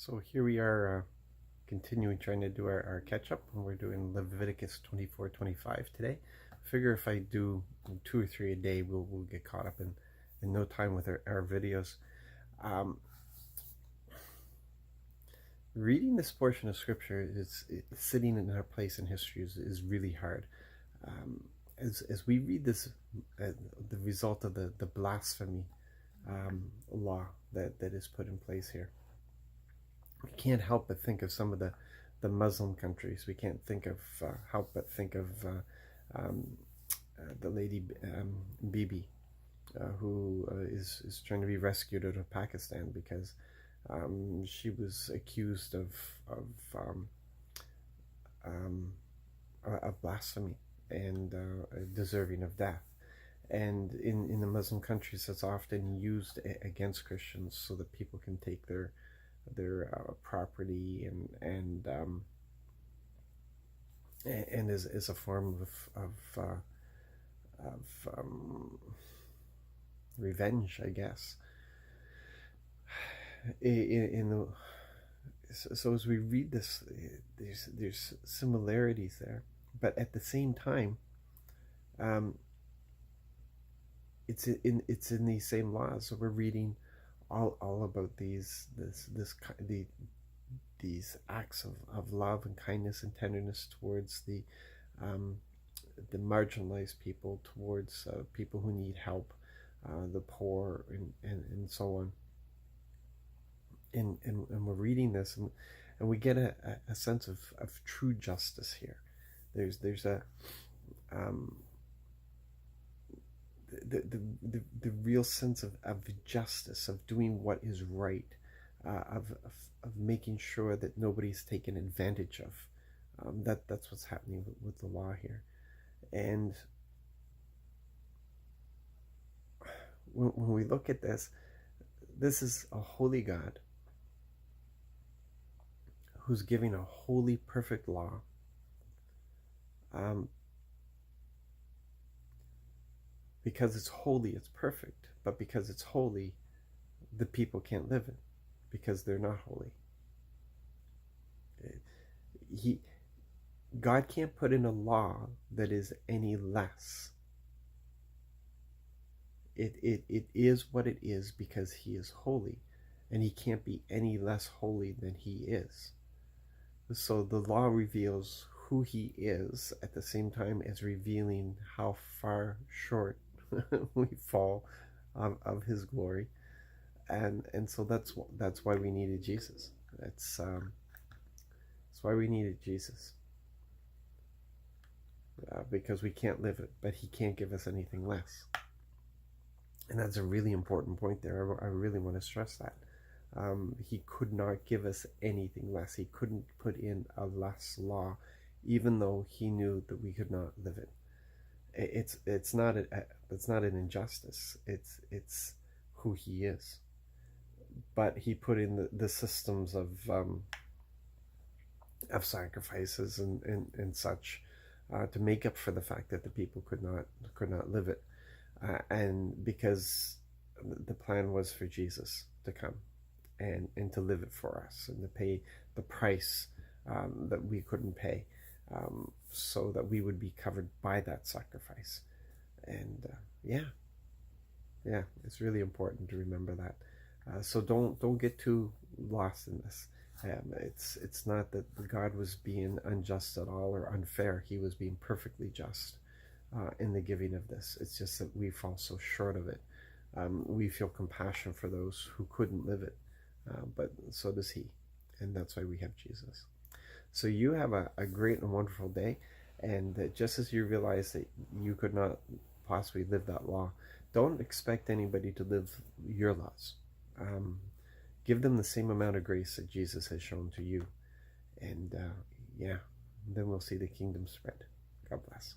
So here we are continuing trying to do our catch up, and we're doing Leviticus 24-25 today. I figure if I do 2 or 3 a day, we'll get caught up in no time with our videos. Reading this portion of scripture is sitting in our place in history is really hard. As we read this, the result of the blasphemy law that is put in place here, we can't help but think of some of the Muslim countries. We can't help but think of the lady Bibi, who is trying to be rescued out of Pakistan because she was accused of blasphemy and deserving of death. And in the Muslim countries, it's often used against Christians so that people can take their property and as a form of revenge, I guess. So as we read this, there's similarities there, but at the same time, it's in these same laws. So we're reading all about these acts of love and kindness and tenderness towards the marginalized people, towards people who need help, the poor, and so on. And we're reading this, and we get a sense of true justice here. There's a the real sense of justice, of doing what is right, of making sure that nobody's taken advantage of. That's what's happening with the law here. And when we look at this is a holy God who's giving a holy, perfect law. Because it's holy, it's perfect. But because it's holy, the people can't live it because they're not holy. God can't put in a law that is any less. It is what it is because he is holy, and he can't be any less holy than he is. So the law reveals who he is at the same time as revealing how far short we fall of his glory, and so that's why we needed Jesus. That's why we needed Jesus, because we can't live it, but he can't give us anything less. And that's a really important point there. I really want to stress that. He could not give us anything less. He couldn't put in a less law, even though he knew that we could not live it. It's not an injustice. It's who he is. But he put in the systems of sacrifices and such to make up for the fact that the people could not live it, and because the plan was for Jesus to come and to live it for us and to pay the price that we couldn't pay. So that we would be covered by that sacrifice. And it's really important to remember that. So don't get too lost in this. It's not that God was being unjust at all or unfair. He was being perfectly just in the giving of this. It's just that we fall so short of it. We feel compassion for those who couldn't live it, but so does he. And that's why we have Jesus. So you have a great and wonderful day, and just as you realize that you could not possibly live that law, don't expect anybody to live your laws. Give them the same amount of grace that Jesus has shown to you, and then we'll see the kingdom spread. God bless.